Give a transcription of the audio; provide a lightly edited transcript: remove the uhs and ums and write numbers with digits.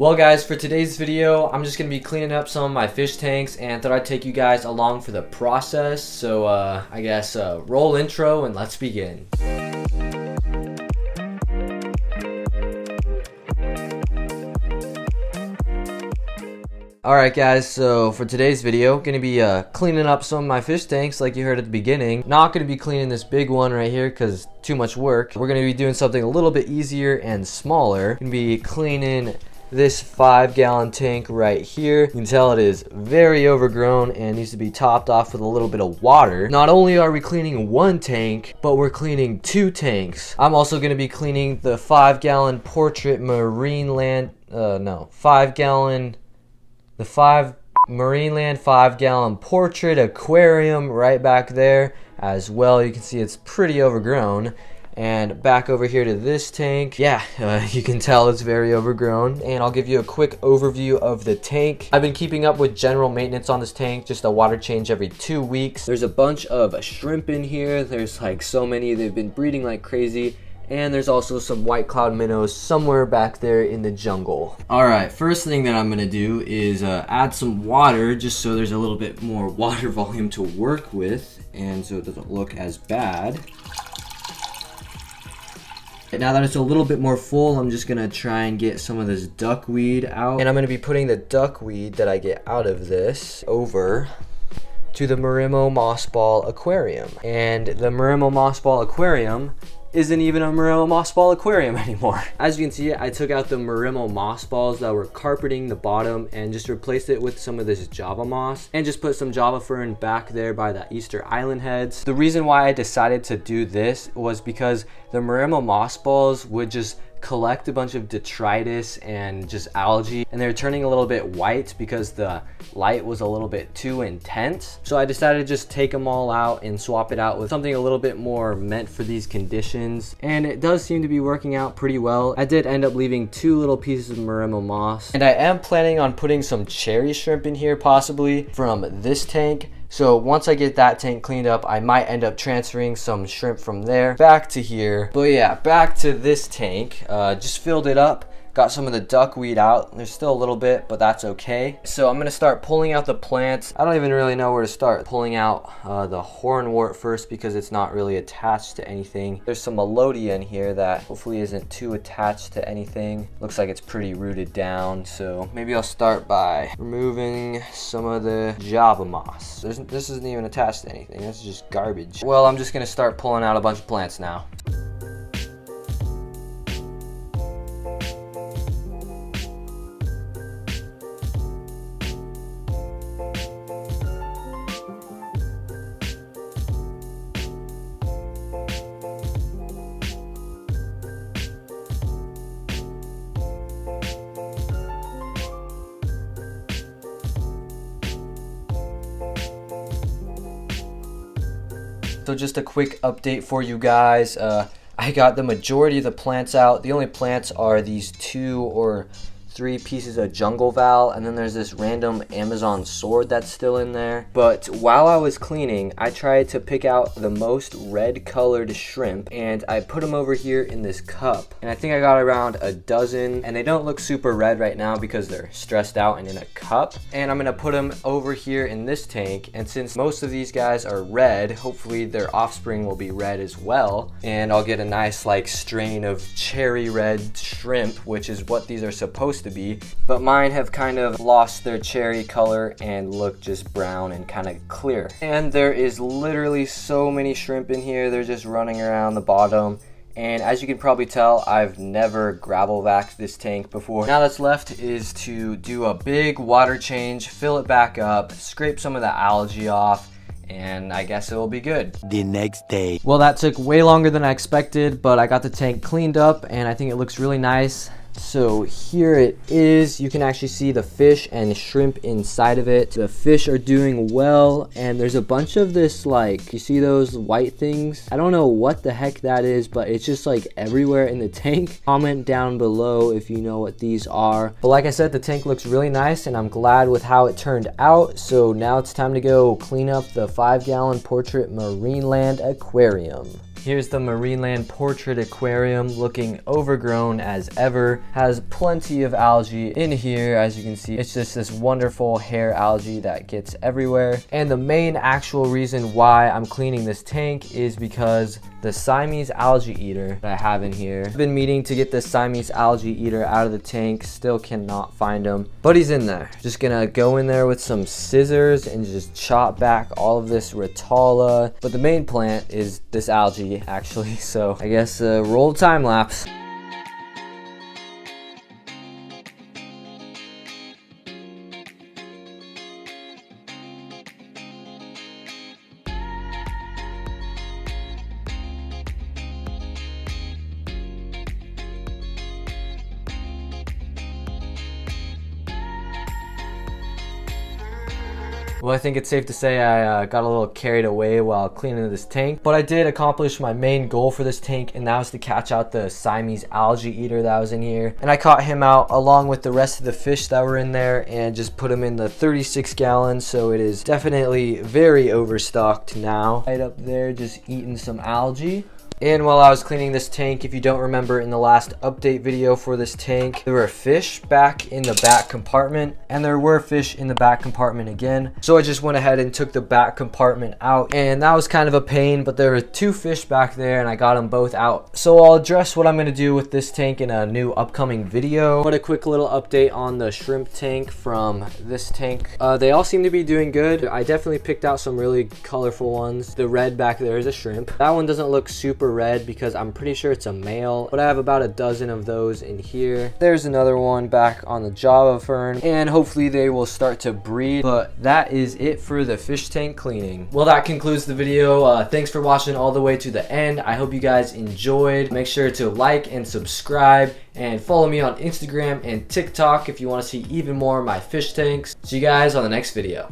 Well guys, for today's video, I'm just going to be cleaning up some of my fish tanks and thought I'd take you guys along for the process. So I guess roll intro and let's begin. Alright guys, so for today's video, going to be cleaning up some of my fish tanks like you heard at the beginning. Not going to be cleaning this big one right here because too much work. We're going to be doing something a little bit easier and smaller. Going to be cleaning this 5-gallon tank right here. You can tell it is very overgrown and needs to be topped off with a little bit of water. Not only are we cleaning one tank, but we're cleaning two tanks. I'm also going to be cleaning the 5-gallon portrait Marineland, Marineland 5-gallon portrait aquarium right back there as well. You can see it's pretty overgrown. And back over here to this tank, you can tell it's very overgrown. And I'll give you a quick overview of the tank. I've been keeping up with general maintenance on this tank, just a water change every 2 weeks. There's a bunch of shrimp in here. There's like so many, they've been breeding like crazy. And there's also some white cloud minnows somewhere back there in the jungle. Alright, first thing that I'm going to do is add some water just so there's a little bit more water volume to work with and so it doesn't look as bad. Now that it's a little bit more full, I'm just going to try and get some of this duckweed out. And I'm going to be putting the duckweed that I get out of this over to the Marimo Mossball Aquarium. And the Marimo Mossball Aquarium isn't even a Marimo Mossball Aquarium anymore. As you can see, I took out the Marimo moss balls that were carpeting the bottom and just replaced it with some of this Java moss and just put some Java fern back there by the Easter Island heads. The reason why I decided to do this was because the Marimo moss balls would just collect a bunch of detritus and just algae, and they're turning a little bit white because the light was a little bit too intense. So I decided to just take them all out and swap it out with something a little bit more meant for these conditions, and it does seem to be working out pretty well. I did end up leaving 2 little pieces of Marimo moss, and I am planning on putting some cherry shrimp in here possibly from this tank. So once I get that tank cleaned up, I might end up transferring some shrimp from there back to here. But yeah, back to this tank. Just filled it up. Got some of the duckweed out. There's still a little bit, but that's okay. So I'm gonna start pulling out the plants. I don't even really know where to start. Pulling out the hornwort first because it's not really attached to anything. There's some melodia in here that hopefully isn't too attached to anything. Looks like it's pretty rooted down. So maybe I'll start by removing some of the Java moss. This isn't even attached to anything. This is just garbage. Well, I'm just gonna start pulling out a bunch of plants now. So just a quick update for you guys. I got the majority of the plants out. The only plants are these 2 or 3 pieces of jungle val, and then there's this random Amazon sword that's still in there. But while I was cleaning, I tried to pick out the most red colored shrimp, and I put them over here in this cup. And I think I got around a dozen, and they don't look super red right now because they're stressed out and in a cup. And I'm gonna put them over here in this tank, and since most of these guys are red, hopefully their offspring will be red as well. And I'll get a nice like strain of cherry red shrimp, which is what these are supposed to be, but mine have kind of lost their cherry color and look just brown and kind of clear. And there is literally so many shrimp in here. They're just running around the bottom. And as you can probably tell, I've never gravel vacked this tank before. Now that's left is to do a big water change, fill it back up, scrape some of the algae off, and I guess it will be good. The next day. Well, that took way longer than I expected, but I got the tank cleaned up and I think it looks really nice. So here it is. You can actually see the fish and shrimp inside of it. The fish are doing well, and there's a bunch of this, like, you see those white things? I don't know what the heck that is, but it's just like everywhere in the tank. Comment down below if you know what these are. But like I said, the tank looks really nice and I'm glad with how it turned out. So now it's time to go clean up the 5-gallon portrait Marineland aquarium. Here's the Marineland Portrait Aquarium, looking overgrown as ever. Has plenty of algae in here, as you can see. It's just this wonderful hair algae that gets everywhere. And the main actual reason why I'm cleaning this tank is because the Siamese algae eater that I have in here. I've been meaning to get the Siamese algae eater out of the tank, still cannot find him, but he's in there. Just gonna go in there with some scissors and just chop back all of this Rotala. But the main plant is this algae actually, so I guess roll time lapse. Well, I think it's safe to say I got a little carried away while cleaning this tank, but I did accomplish my main goal for this tank, and that was to catch out the Siamese algae eater that was in here. And I caught him out along with the rest of the fish that were in there and just put him in the 36 gallons, so it is definitely very overstocked now. Right up there, just eating some algae. And while I was cleaning this tank, if you don't remember in the last update video for this tank, there were fish back in the back compartment, and there were fish in the back compartment again. So I just went ahead and took the back compartment out, and that was kind of a pain, but there were 2 fish back there and I got them both out. So I'll address what I'm gonna do with this tank in a new upcoming video. But a quick little update on the shrimp tank from this tank. They all seem to be doing good. I definitely picked out some really colorful ones. The red back there is a shrimp. That one doesn't look super red because I'm pretty sure it's a male, but I have about a dozen of those in here. There's another one back on the Java fern, and hopefully they will start to breed. But that is it for the fish tank cleaning. Well, that concludes the video. Thanks for watching all the way to the end. I hope you guys enjoyed. Make sure to like and subscribe, and follow me on Instagram and TikTok if you want to see even more of my fish tanks. See you guys on the next video.